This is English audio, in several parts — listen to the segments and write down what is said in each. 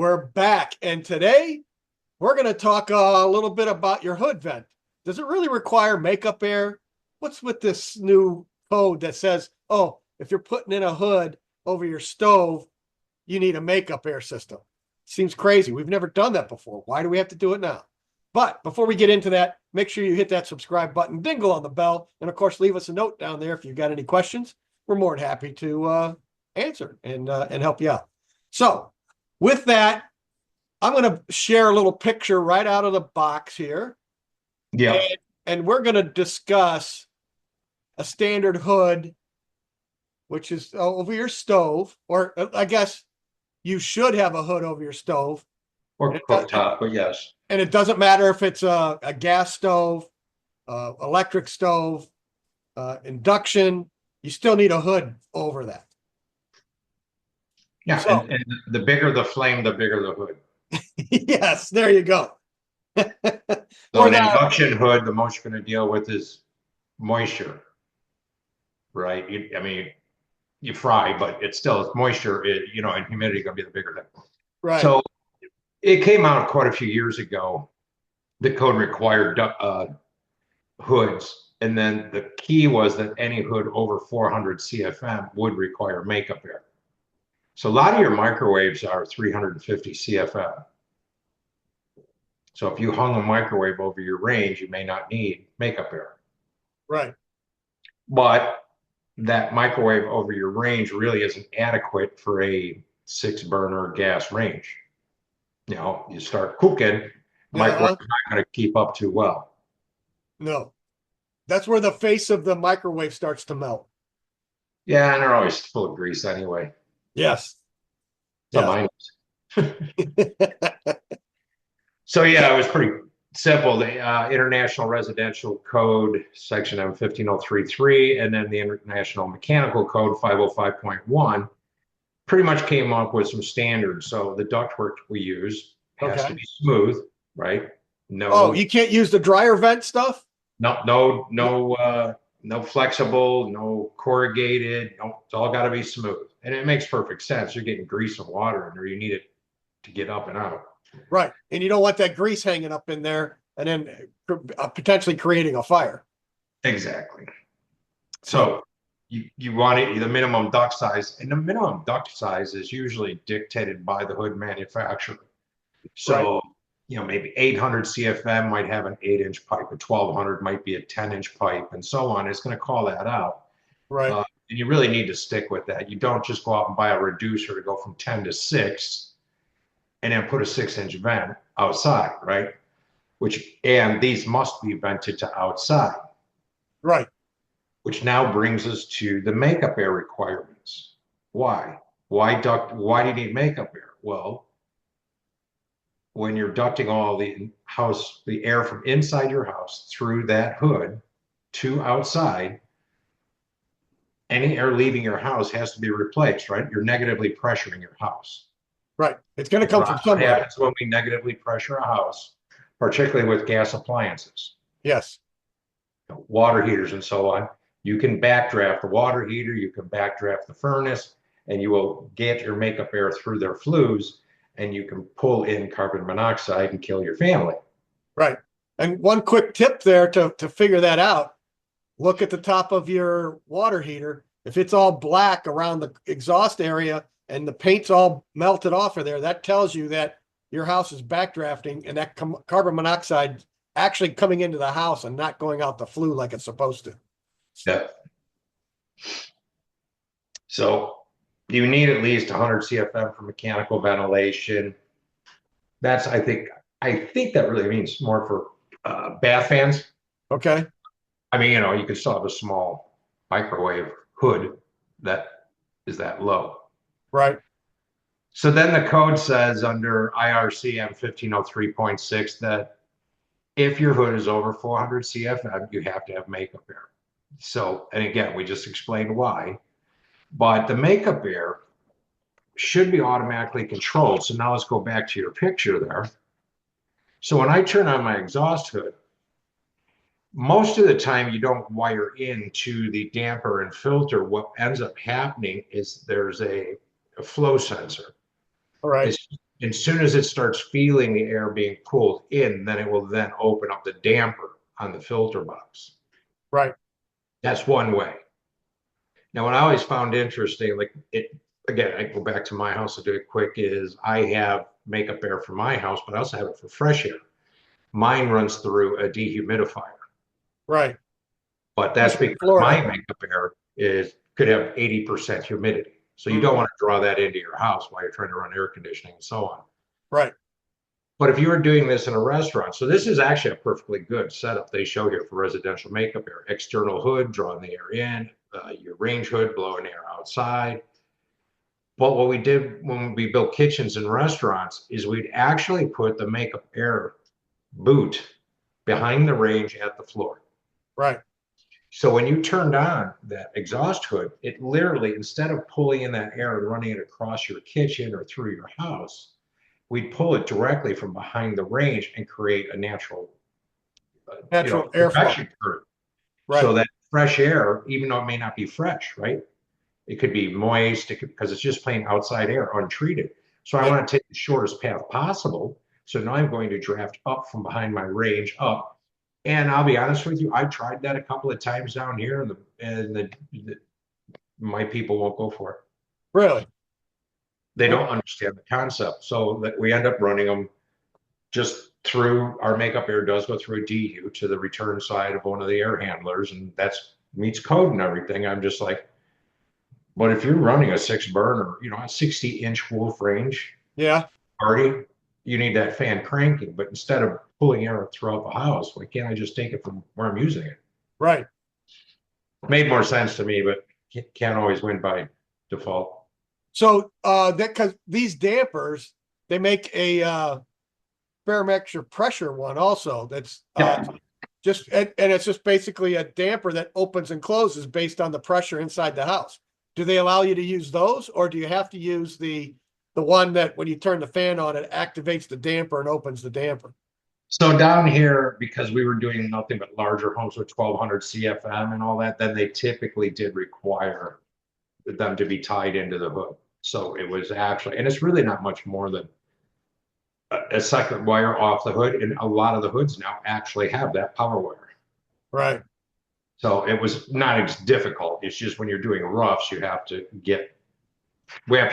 We're back, and today we're going to talk a little bit about your hood vent. Does it really require makeup air? What's with this new code that says, oh, if you're putting in a hood over your stove, you need a makeup air system? Seems crazy. We've never done that before. Why do we have to do it now? But before we get into that, make sure you hit that subscribe button, dingle on the bell, and of course, leave us a note down there if you've got any questions. We're more than happy to answer and help you out. So, with that, I'm going to share a little picture right out of the box here. Yeah. And we're going to discuss a standard hood, which is over your stove, or I guess you should have a hood over your stove. Or cooktop, but yes. And it doesn't matter if it's a gas stove, electric stove, induction, you still need a hood over that. Yeah, So, and the bigger the flame, the bigger the hood. yes, there you go. So an induction hood, the most you're going to deal with is moisture, right? I mean, you fry, but it's moisture, and humidity going to be the bigger thing. Right. So it came out quite a few years ago. The code required hoods, and then the key was that any hood over 400 CFM would require makeup air. So a lot of your microwaves are 350 CFM. So if you hung a microwave over your range, you may not need makeup air. Right. But that microwave over your range really isn't adequate for a 6-burner gas range. You start cooking, the microwave's not going to keep up too well. No. That's where the face of the microwave starts to melt. Yeah, and they're always full of grease anyway. Yes. So mine is. So yeah, it was pretty simple. The International Residential Code, Section M15033, and then the International Mechanical Code 505.1 pretty much came up with some standards. So the ductwork we use has to be smooth, right? No, you can't use the dryer vent stuff? No flexible, no corrugated. No, it's all got to be smooth. And it makes perfect sense. You're getting grease and water in there. You need it to get up and out. Right. And you don't want that grease hanging up in there and then potentially creating a fire. Exactly. So you want the minimum duct size, and the minimum duct size is usually dictated by the hood manufacturer. So, maybe 800 CFM might have an 8-inch pipe, a 1200 might be a 10-inch pipe, and so on. It's going to call that out. Right. And you really need to stick with that. You don't just go out and buy a reducer to go from 10 to 6 and then put a 6-inch vent outside, right? And these must be vented to outside. Right. Which now brings us to the makeup air requirements. Why? Why do you need makeup air? Well, when you're ducting all the air from inside your house through that hood to outside, any air leaving your house has to be replaced, right? You're negatively pressuring your house. Right. It's going to come from somewhere. What happens when we negatively pressure a house, particularly with gas appliances? Yes. Water heaters and so on. You can backdraft the water heater, you can backdraft the furnace, and you will get your makeup air through their flues, and you can pull in carbon monoxide and kill your family. Right. And one quick tip there to figure that out, look at the top of your water heater. If it's all black around the exhaust area and the paint's all melted off of there, that tells you that your house is backdrafting and that carbon monoxide actually coming into the house and not going out the flue like it's supposed to. Yeah. So you need at least 100 CFM for mechanical ventilation. That's, I think that really means more for bath fans. Okay. I mean, you can still have a small microwave hood that is that low. Right. So then the code says under IRC M1503.6 that if your hood is over 400 CFM, you have to have makeup air. So, and again, we just explained why, but the makeup air should be automatically controlled. So now let's go back to your picture there. So when I turn on my exhaust hood, most of the time you don't wire into the damper and filter. What ends up happening is there's a flow sensor. All right. As soon as it starts feeling the air being pulled in, then it will then open up the damper on the filter box. Right. That's one way. Now, what I always found interesting, like it, again, I go back to my house to do it quick, is I have makeup air for my house, but I also have it for fresh air. Mine runs through a dehumidifier, Right. but that's Especially in because my Florida. makeup air could have 80% humidity. So you don't Mhm. want to draw that into your house while you're trying to run air conditioning and so on. Right. But if you were doing this in a restaurant, so this is actually a perfectly good setup they show here for residential makeup air. External hood, drawing the air in, your range hood, blowing air outside. But what we did when we built kitchens and restaurants is we'd actually put the makeup air boot behind the range at the floor. Right. So when you turned on that exhaust hood, it literally, instead of pulling in that air and running it across your kitchen or through your house, we'd pull it directly from behind the range and create a natural, Natural airflow. convection current. So Right. that fresh air, even though it may not be fresh, right? It could be moist, because it's just plain outside air, untreated. So I Yeah. want to take the shortest path possible. So now I'm going to draft up from behind my range up. And I'll be honest with you, I've tried that a couple of times down here, and my people won't go for it. Really. They What? don't understand the concept. So that we end up running them just through our makeup air does go through a DU to the return side of one of the air handlers, and that's meets code and everything. I'm just like, but if you're running a 6 burner, a 60-inch wolf range Yeah. party, you need that fan cranking. But instead of pulling air throughout the house, why can't I just take it from where I'm using it? Right. Made more sense to me, but can't always win by default. So that because these dampers, they make a barometric pressure one also. That's Yeah. just and it's just basically a damper that opens and closes based on the pressure inside the house. Do they allow you to use those, or do you have to use the one that when you turn the fan on, it activates the damper and opens the damper? So down here, because we were doing nothing but larger homes with 1200 CFM and all that, then they typically did require them to be tied into the hood. So it was actually, and it's really not much more than a second wire off the hood. And a lot of the hoods now actually have that power wire. Right. So it was not as difficult. It's just when you're doing roughs, we have to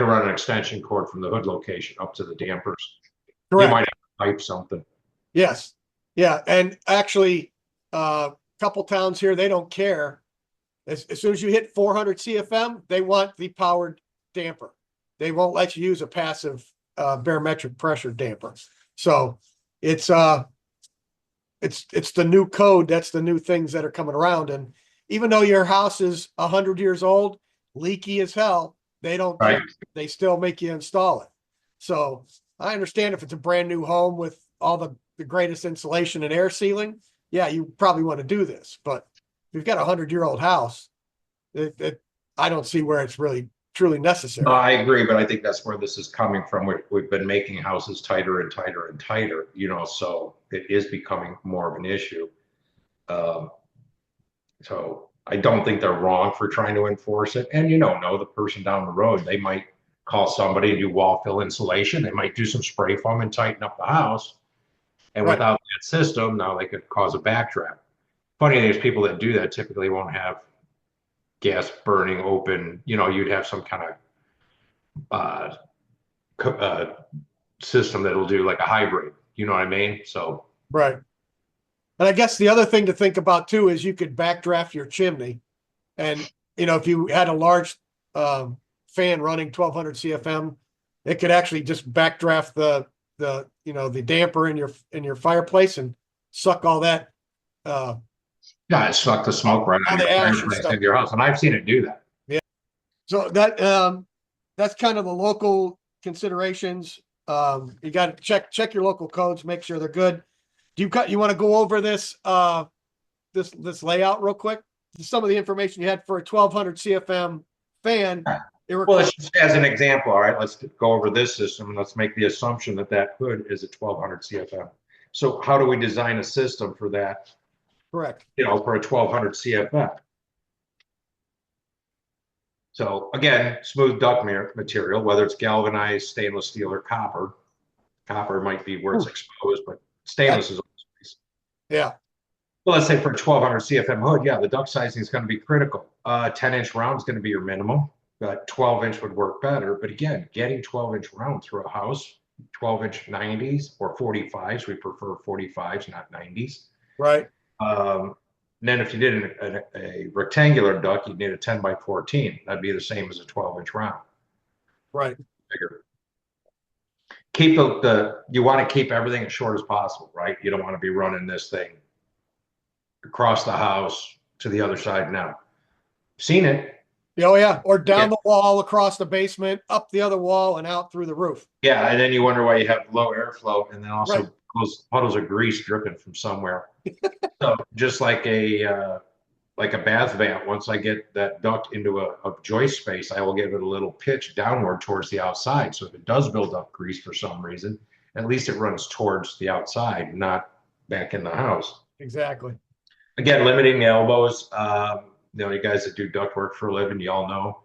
run an extension cord from the hood location up to the dampers. You Correct. might have to pipe something. Yes. Yeah. And actually, a couple towns here, they don't care. As soon as you hit 400 CFM, they want the powered damper. They won't let you use a passive barometric pressure damper. So it's it's the new code. That's the new things that are coming around. And even though your house is 100 years old, leaky as hell, they don't Right. care. They still make you install it. So I understand if it's a brand new home with all the greatest insulation and air sealing, yeah, you probably want to do this. But if you've got a 100-year-old house, I don't see where it's really truly No, necessary. I agree, but I think that's where this is coming from. We've been making houses tighter and tighter and tighter, so it is becoming more of an issue. Um, so I don't think they're wrong for trying to enforce it. And the person down the road, they might call somebody and do wall fill insulation. They might do some spray foam and tighten up the house. And Right. without that system, now they could cause a backdraft. Funny thing is, people that do that typically won't have gas burning open. You'd have some kind of uh, system that'll do like a hybrid. You know what I mean? So Right. And I guess the other thing to think about too is you could backdraft your chimney. And, if you had a large fan running 1200 CFM, it could actually just backdraft the damper in your fireplace and suck all that, uh, yeah, it sucked the smoke right out all of your the ash and fireplace stuff. into your house, and I've seen it do that. Yeah. So that's kind of the local considerations. You got to check your local codes, make sure they're good. You want to go over this layout real quick? Some of the information you had for a 1200 CFM fan. It Well, requires let's just as an example, all right, let's go over this system and let's make the assumption that that hood is a 1200 CFM. So how do we design a system for that, correct. for a 1200 CFM? So again, smooth duct material, whether it's galvanized, stainless steel, or copper. Copper might be where it's Ooh, exposed, but that, stainless is always. yeah, Well, let's say for a 1200 CFM hood, yeah, the duct sizing is going to be critical. 10-inch round is going to be your minimum, but 12-inch would work better. But again, getting 12-inch round through a house, 12-inch 90s or 45s, we prefer 45s, not 90s. right, Um, and then if you did a rectangular duct, you'd need a 10 by 14. That'd be the same as a 12-inch round. right. Bigger. Keep you want to keep everything as short as possible, right? You don't want to be running this thing across the house to the other side now. Seen it. Oh yeah, or Yeah. down the wall, across the basement, up the other wall, and out through the roof. Yeah, and then you wonder why you have low airflow, and then Right. also those puddles of grease dripping from somewhere. So just like a bath vent, once I get that duct into a joist space, I will give it a little pitch downward towards the outside. So if it does build up grease for some reason, at least it runs towards the outside, not back in the house. Exactly. Again, limiting the elbows. You guys that do duct work for a living, you all know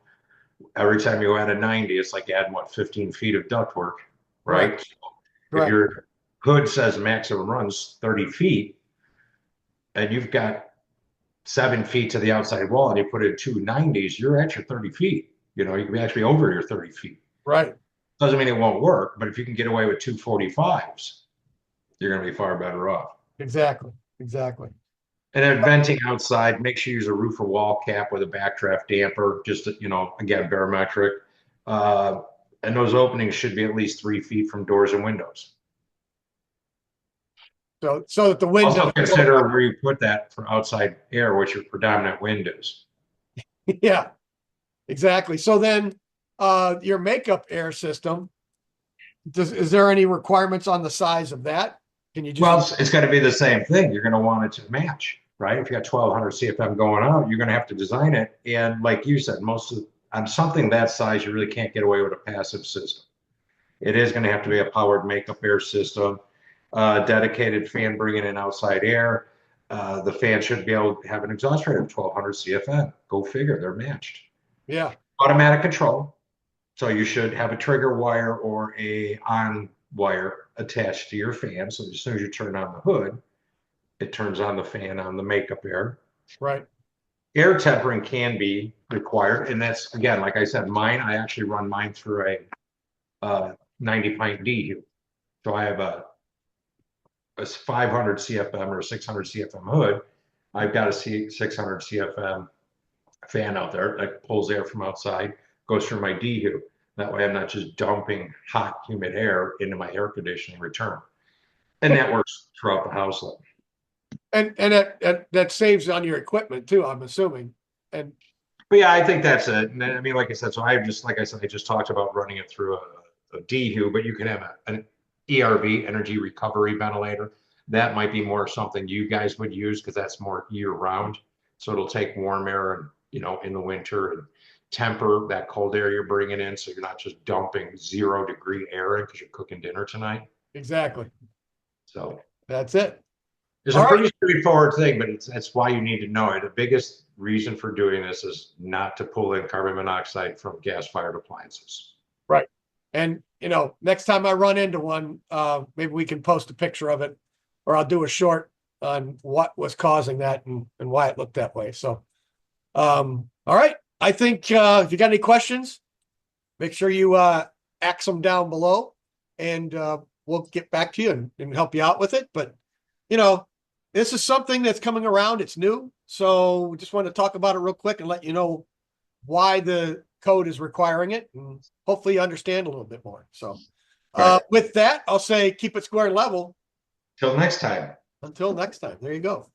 every time you add a 90, it's like adding what 15 feet of duct work, Correct. right? So if Correct. your hood says maximum runs 30 feet and you've got 7 feet to the outside wall and you put in two 90s, you're at your 30 feet. You can be actually over your 30 feet. Right. Doesn't mean it won't work, but if you can get away with two 45s, you're going to be far better off. Exactly. Exactly. And then venting outside, make sure you use a roof or wall cap with a backdraft damper, just, again, barometric. Uh, and those openings should be at least 3 feet from doors and windows. So that the wind Also doesn't blow. consider where you put that for outside air, which your predominant wind is. Yeah, exactly. So then your makeup air system, is there any requirements on the size of that? Can you just Well, it's going to be the same thing. You're going to want it to match, right? If you got 1200 CFM going out, you're going to have to design it. And like you said, on something that size, you really can't get away with a passive system. It is going to have to be a powered makeup air system, dedicated fan bringing in outside air. The fan should be able to have an exhaust rate of 1200 CFM. Go figure, they're matched. yeah, Automatic control. So you should have a trigger wire or a on wire attached to your fan. So as soon as you turn on the hood, it turns on the fan on the makeup air. right. Air tempering can be required. And that's, again, like I said, I actually run mine through a 90 pint DHU. So I have a 500 CFM or a 600 CFM hood. I've got a 600 CFM fan out there that pulls air from outside, goes through my DHU. That way I'm not just dumping hot, humid air into my air conditioning return. And that works throughout the house. And that saves on your equipment too, I'm assuming. And But yeah, I think that's it. And I mean, like I said, so like I said, I just talked about running it through a DHU, but you can have an ERV, energy recovery ventilator. That might be more something you guys would use because that's more year round. So it'll take warm air and, in the winter and temper that cold air you're bringing in. So you're not just dumping 0-degree air in because you're cooking dinner tonight. exactly. So That's it. it's All a right. pretty straightforward thing, but that's why you need to know it. The biggest reason for doing this is not to pull in carbon monoxide from gas-fired appliances. Right. And next time I run into one, maybe we can post a picture of it, or I'll do a short on what was causing that and why it looked that way. So all right. I think if you got any questions, make sure you ax them down below and we'll get back to you and help you out with it. But this is something that's coming around. It's new. So we just want to talk about it real quick and let you know why the code is requiring it. And hopefully you understand a little bit more. So Right. with that, I'll say keep it square and level. Till next time. Until next time. There you go.